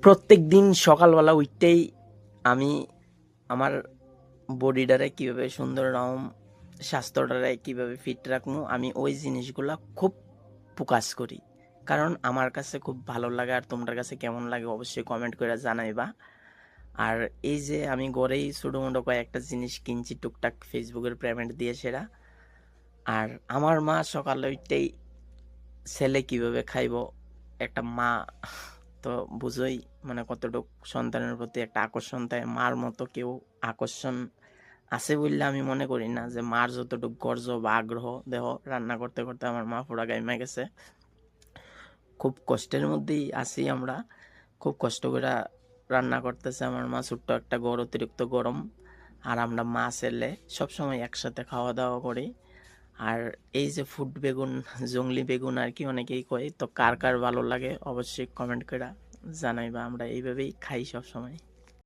প্রত্যেক দিন সকালবেলা উঠতেই আমি আমার বডিটারে কীভাবে সুন্দর রকম স্বাস্থ্যটারে কীভাবে ফিট রাখবো আমি ওই জিনিসগুলা খুব ফোকাস করি, কারণ আমার কাছে খুব ভালো লাগে। আর তোমার কাছে কেমন লাগে অবশ্যই কমেন্ট করে জানাইবা। আর এই যে আমি ঘরেই ছোটো মোটো কয়েকটা জিনিস কিনছি টুকটাক ফেসবুকের পেমেন্ট দিয়ে সেরা। আর আমার মা সকালে উঠতেই ছেলে কিভাবে খাইব, একটা মা তো বুঝোই মানে কতটুক সন্তানের প্রতি একটা আকর্ষণ থাকে। মার মতো কেউ আকর্ষণ আছে বললে আমি মনে করি না, যে মার যতটুকু গর্জ বা আগ্রহ দেহ রান্না করতে করতে আমার মা পুরা গাইমা গেছে। খুব কষ্টের মধ্যেই আছি আমরা, খুব কষ্ট করে রান্না করতেছে আমার মা। ছোট্ট একটা ঘর, অতিরিক্ত গরম, আর আমরা মা ছেলে সবসময় একসাথে খাওয়া দাওয়া করি। আর এই যে ফুট বেগুন, জংলি বেগুন আর কি অনেকেই কয়, তো কার কার ভালো লাগে অবশ্যই কমেন্ট করে জানাইবা। আমরা এইভাবেই খাই সব সময়।